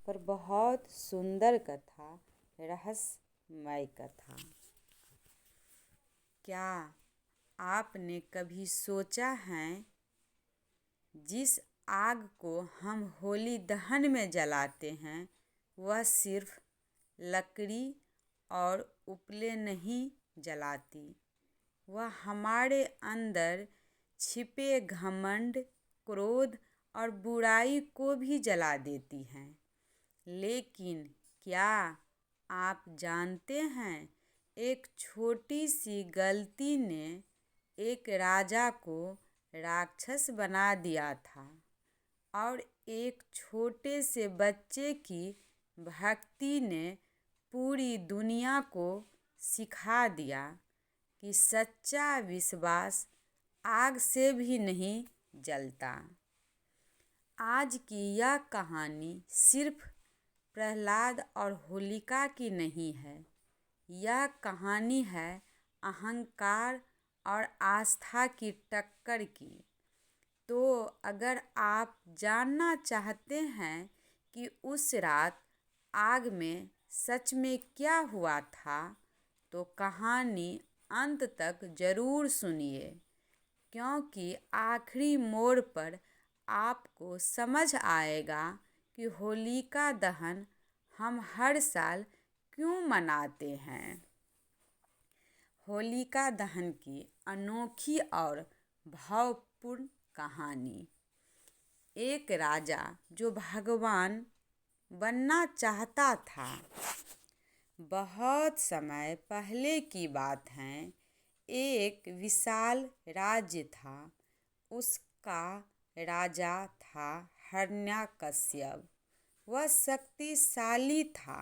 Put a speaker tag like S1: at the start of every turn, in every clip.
S1: पर बहुत सुंदर कथा, रहस्यमय कथा। क्या आपने कभी सोचा है, जिस आग को हम होली दहन में जलाते हैं वह सिर्फ लकड़ी और उपले नहीं जलाती, वह हमारे अंदर छिपे घमंड, क्रोध और बुराई को भी जला देती हैं। लेकिन क्या आप जानते हैं, एक छोटी सी गलती ने एक राजा को राक्षस बना दिया था और एक छोटे से बच्चे की भक्ति ने पूरी दुनिया को सिखा दिया कि सच्चा विश्वास आग से भी नहीं जलता। आज की यह कहानी सिर्फ प्रहलाद और होलिका की नहीं है, यह कहानी है अहंकार और आस्था की टक्कर की। तो अगर आप जानना चाहते हैं कि उस रात आग में सच में क्या हुआ था, तो कहानी अंत तक ज़रूर सुनिए, क्योंकि आखिरी मोड़ पर आपको समझ आएगा कि होलिका दहन हम हर साल क्यों मनाते हैं। होलिका दहन की अनोखी और भावपूर्ण कहानी। एक राजा जो भगवान बनना चाहता था। बहुत समय पहले की बात है। एक विशाल राज्य था। उसका राजा था हिरण्यकश्यप। वह शक्तिशाली था।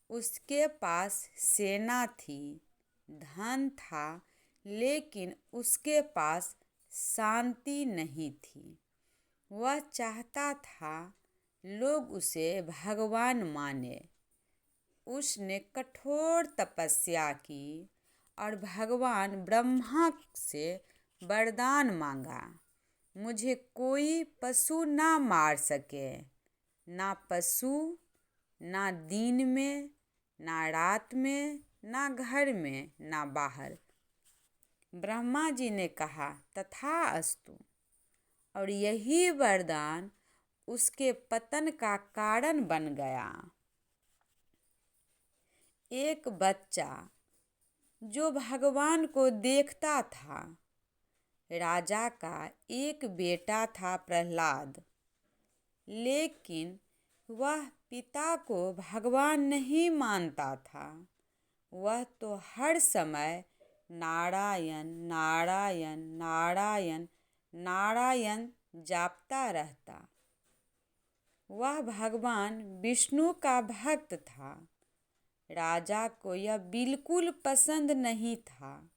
S1: उसके पास सेना थी, धन था, लेकिन उसके पास शांति नहीं थी। वह चाहता था लोग उसे भगवान माने। उसने कठोर तपस्या की और भगवान ब्रह्मा से वरदान मांगा, मुझे कोई पशु ना मार सके, ना पशु, ना दिन में, ना रात में, ना घर में, ना बाहर। ब्रह्मा जी ने कहा तथास्तु, और यही वरदान उसके पतन का कारण बन गया। एक बच्चा जो भगवान को देखता था। राजा का एक बेटा था प्रहलाद, लेकिन वह पिता को भगवान नहीं मानता था। वह तो हर समय नारायण नारायण नारायण नारायण जापता रहता। वह भगवान विष्णु का भक्त था। राजा को यह बिल्कुल पसंद नहीं था।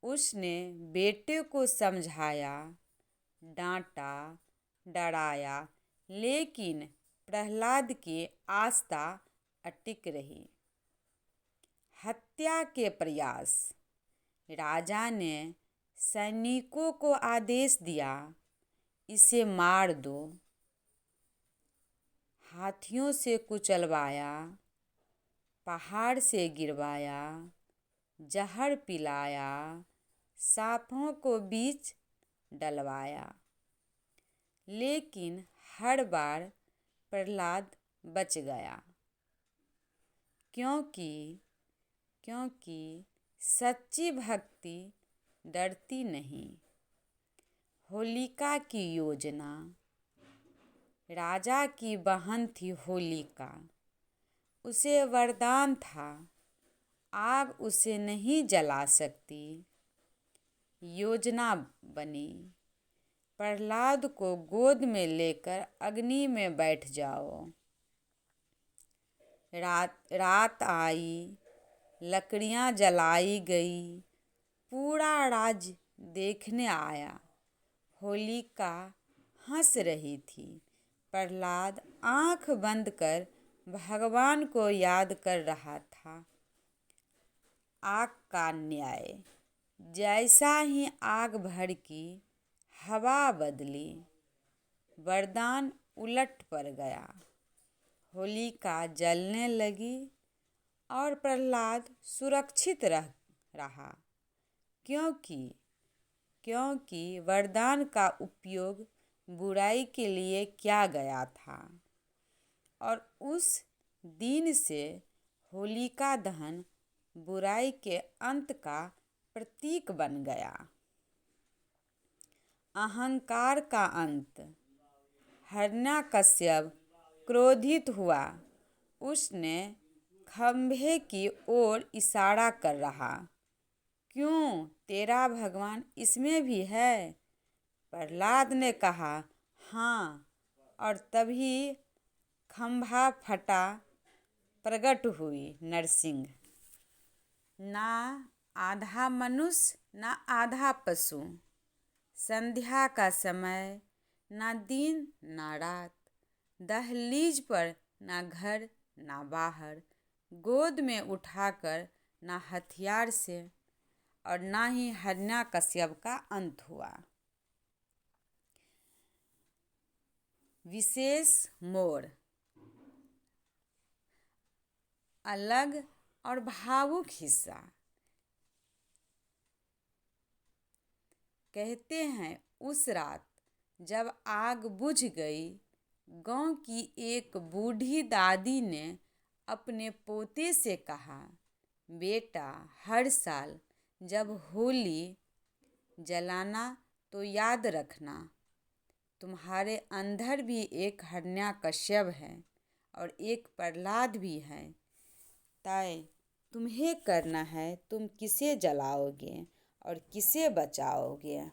S1: उसने बेटे को समझाया, डांटा, डराया, लेकिन प्रहलाद की आस्था अटक रही। हत्या के प्रयास। राजा ने सैनिकों को आदेश दिया, इसे मार दो। हाथियों से कुचलवाया, पहाड़ से गिरवाया, जहर पिलाया, सांपों को बीच डलवाया। लेकिन हर बार प्रहलाद बच गया, क्योंकि सच्ची भक्ति डरती नहीं। होलिका की योजना। राजा की बहन थी होलिका। उसे वरदान था, आग उसे नहीं जला सकती। योजना बनी, प्रहलाद को गोद में लेकर अग्नि में बैठ जाओ। रात आई, लकड़ियां जलाई गई, पूरा राज्य देखने आया। होलिका हंस रही थी। प्रहलाद आंख बंद कर भगवान को याद कर रहा था। आग का न्याय। जैसा ही आग भड़की, हवा बदली, वरदान उलट पड़ गया। होलिका जलने लगी और प्रहलाद सुरक्षित रहा, क्योंकि क्योंकि वरदान का उपयोग बुराई के लिए किया गया था। और उस दिन से होलिका दहन बुराई के अंत का प्रतीक बन गया। अहंकार का अंत। हिरण्यकश्यप क्रोधित हुआ। उसने खंभे की ओर इशारा कर रहा, क्यों, तेरा भगवान इसमें भी है? प्रहलाद ने कहा, हाँ। और तभी खंभा फटा। प्रकट हुई नरसिंह, ना आधा मनुष्य ना आधा पशु। संध्या का समय, ना दिन ना रात। दहलीज पर ना घर ना बाहर। गोद में उठाकर ना हथियार से, और ना ही हिरण्यकश्यप का अंत हुआ। विशेष मोड़। अलग और भावुक हिस्सा। कहते हैं, उस रात जब आग बुझ गई, गांव की एक बूढ़ी दादी ने अपने पोते से कहा, बेटा, हर साल जब होली जलाना तो याद रखना, तुम्हारे अंदर भी एक हिरण्यकश्यप है और एक प्रहलाद भी है। तय तुम्हें करना है, तुम किसे जलाओगे और किसे बचाओगे।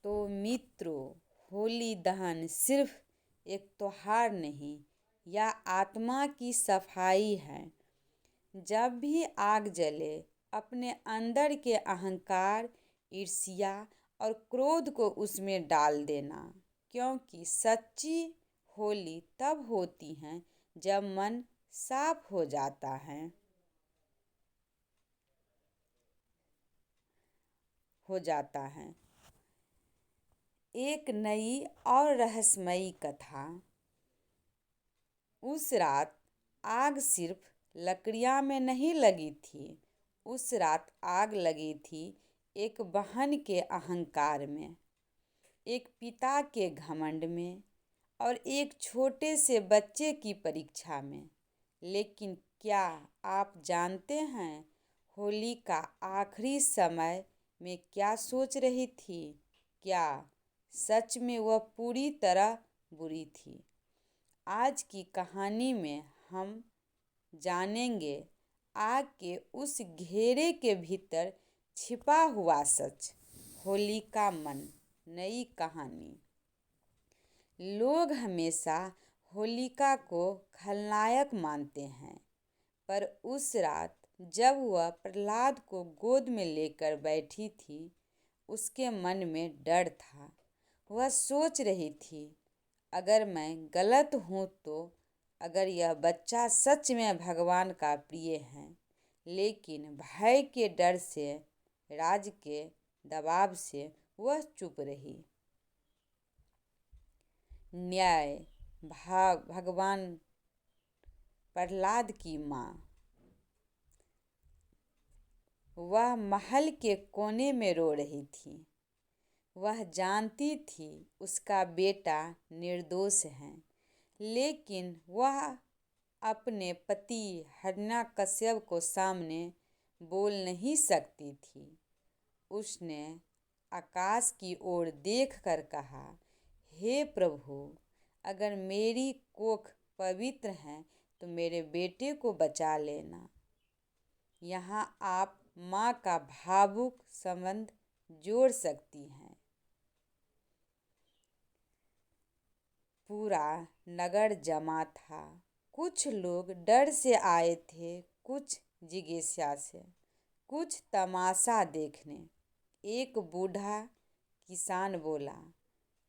S1: तो मित्रों, होली दहन सिर्फ एक त्योहार नहीं, यह आत्मा की सफाई है। जब भी आग जले, अपने अंदर के अहंकार, ईर्ष्या और क्रोध को उसमें डाल देना, क्योंकि सच्ची होली तब होती है जब मन साफ हो जाता है। एक नई और रहस्यमयी कथा। उस रात आग सिर्फ लकड़ियाँ में नहीं लगी थी। उस रात आग लगी थी एक बहन के अहंकार में, एक पिता के घमंड में और एक छोटे से बच्चे की परीक्षा में। लेकिन क्या आप जानते हैं, होली का आखिरी समय में क्या सोच रही थी? क्या सच में वह पूरी तरह बुरी थी? आज की कहानी में हम जानेंगे आग के उस घेरे के भीतर छिपा हुआ सच। होली का मन, नई कहानी। लोग हमेशा होलिका को खलनायक मानते हैं, पर उस रात जब वह प्रहलाद को गोद में लेकर बैठी थी, उसके मन में डर था। वह सोच रही थी, अगर मैं गलत हूँ तो, अगर यह बच्चा सच में भगवान का प्रिय है। लेकिन भय के डर से, राज के दबाव से वह चुप रही। न्याय। भगवान प्रहलाद की माँ। वह महल के कोने में रो रही थी। वह जानती थी उसका बेटा निर्दोष है, लेकिन वह अपने पति हिरण्यकश्यप को सामने बोल नहीं सकती थी। उसने आकाश की ओर देखकर कहा, हे प्रभु, अगर मेरी कोख पवित्र है तो मेरे बेटे को बचा लेना। यहाँ आप माँ का भावुक संबंध जोड़ सकती हैं। पूरा नगर जमा था। कुछ लोग डर से आए थे, कुछ जिज्ञासा से, कुछ तमाशा देखने। एक बूढ़ा किसान बोला,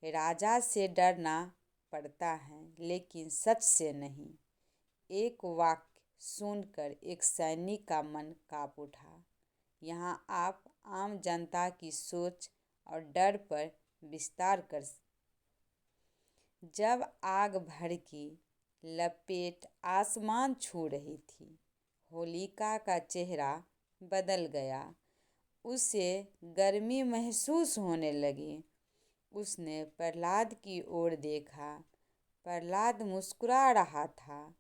S1: राजा से डरना पड़ता है, लेकिन सच से नहीं। एक वाक्य सुनकर एक सैनिक का मन कांप उठा। यहाँ आप आम जनता की सोच और डर पर विस्तार कर जब आग भड़की, लपेट आसमान छू रही थी, होलिका का चेहरा बदल गया। उसे गर्मी महसूस होने लगी। उसने प्रहलाद की ओर देखा। प्रहलाद मुस्कुरा रहा था।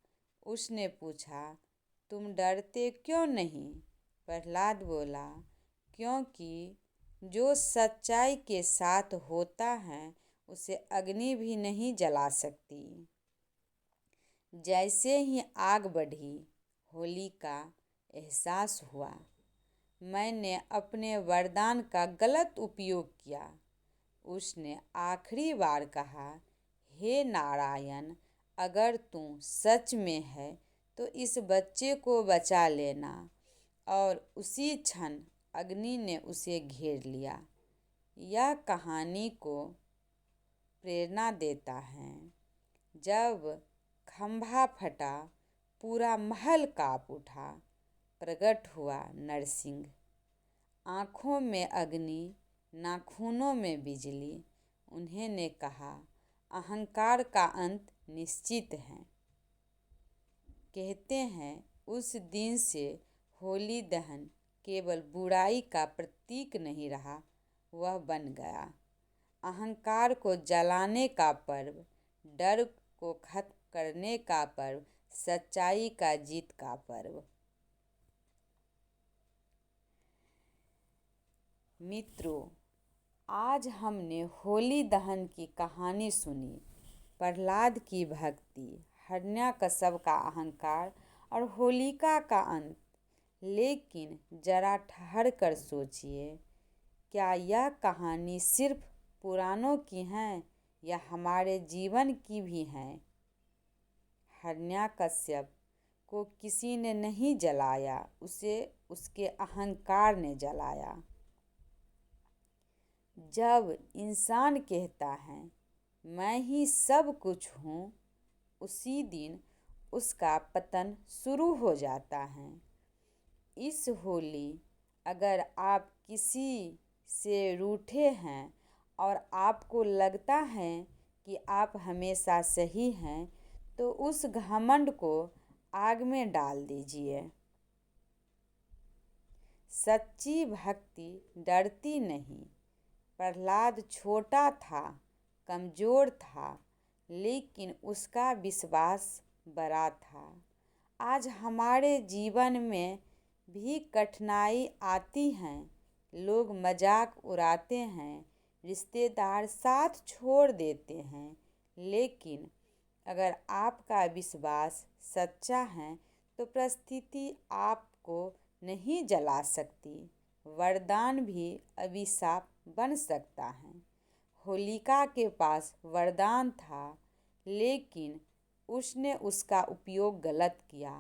S1: उसने पूछा, तुम डरते क्यों नहीं? प्रहलाद बोला, क्योंकि जो सच्चाई के साथ होता है उसे अग्नि भी नहीं जला सकती। जैसे ही आग बढ़ी, होलिका एहसास हुआ, मैंने अपने वरदान का गलत उपयोग किया। उसने आखिरी बार कहा, हे नारायण, अगर तू सच में है तो इस बच्चे को बचा लेना। और उसी क्षण अग्नि ने उसे घेर लिया। यह कहानी को प्रेरणा देता है। जब खंभा फटा, पूरा महल कांप उठा। प्रकट हुआ नरसिंह, आँखों में अग्नि, नाखूनों में बिजली। उन्होंने कहा, अहंकार का अंत निश्चित है। कहते हैं उस दिन से होली दहन केवल बुराई का प्रतीक नहीं रहा, वह बन गया अहंकार को जलाने का पर्व, डर को खत्म करने का पर्व, सच्चाई का जीत का पर्व। मित्रों, आज हमने होली दहन की कहानी सुनी। प्रहलाद की भक्ति, हिरण्यकश्यप का अहंकार और होलिका का अंत। लेकिन जरा ठहर कर सोचिए, क्या यह कहानी सिर्फ पुराणों की है या हमारे जीवन की भी है? हिरण्यकश्यप को किसी ने नहीं जलाया, उसे उसके अहंकार ने जलाया। जब इंसान कहता है मैं ही सब कुछ हूँ, उसी दिन उसका पतन शुरू हो जाता है। इस होली अगर आप किसी से रूठे हैं और आपको लगता है कि आप हमेशा सही हैं, तो उस घमंड को आग में डाल दीजिए। सच्ची भक्ति डरती नहीं। प्रहलाद छोटा था, कमज़ोर था, लेकिन उसका विश्वास बड़ा था। आज हमारे जीवन में भी कठिनाई आती हैं, लोग मजाक उड़ाते हैं, रिश्तेदार साथ छोड़ देते हैं, लेकिन अगर आपका विश्वास सच्चा है तो परिस्थिति आपको नहीं जला सकती। वरदान भी अभिशाप बन सकता है। होलिका के पास वरदान था, लेकिन उसने उसका उपयोग गलत किया।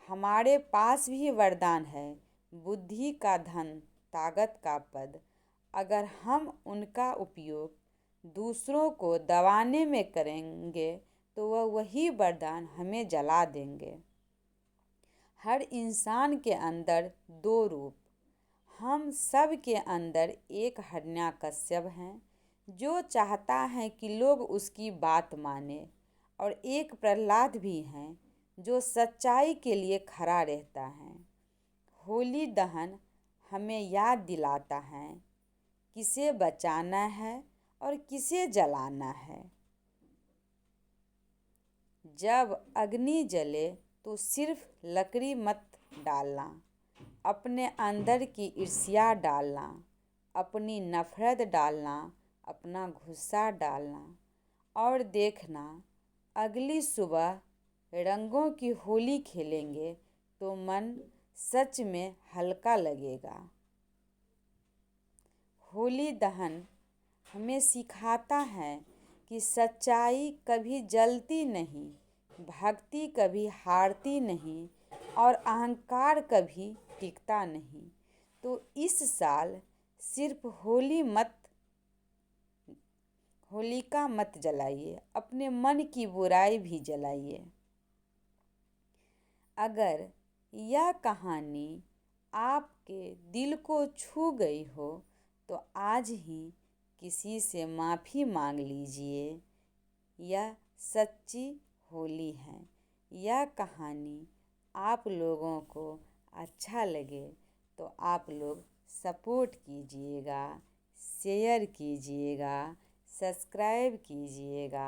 S1: हमारे पास भी वरदान है, बुद्धि का धन, ताकत का पद। अगर हम उनका उपयोग दूसरों को दबाने में करेंगे तो वही वरदान हमें जला देंगे। हर इंसान के अंदर दो रूप। हम सब के अंदर एक हिरण्यकश्यप है जो चाहता है कि लोग उसकी बात माने, और एक प्रहलाद भी है जो सच्चाई के लिए खड़ा रहता है। होली दहन हमें याद दिलाता है किसे बचाना है और किसे जलाना है। जब अग्नि जले तो सिर्फ लकड़ी मत डालना, अपने अंदर की ईर्ष्या डालना, अपनी नफरत डालना, अपना गुस्सा डालना, और देखना अगली सुबह रंगों की होली खेलेंगे तो मन सच में हल्का लगेगा। होली दहन हमें सिखाता है कि सच्चाई कभी जलती नहीं, भक्ति कभी हारती नहीं, और अहंकार कभी टिकता नहीं। तो इस साल सिर्फ होलिका मत जलाइए, अपने मन की बुराई भी जलाइए। अगर यह कहानी आपके दिल को छू गई हो तो आज ही किसी से माफ़ी मांग लीजिए। यह सच्ची होली है। यह कहानी आप लोगों को अच्छा लगे तो आप लोग सपोर्ट कीजिएगा, शेयर कीजिएगा, सब्सक्राइब कीजिएगा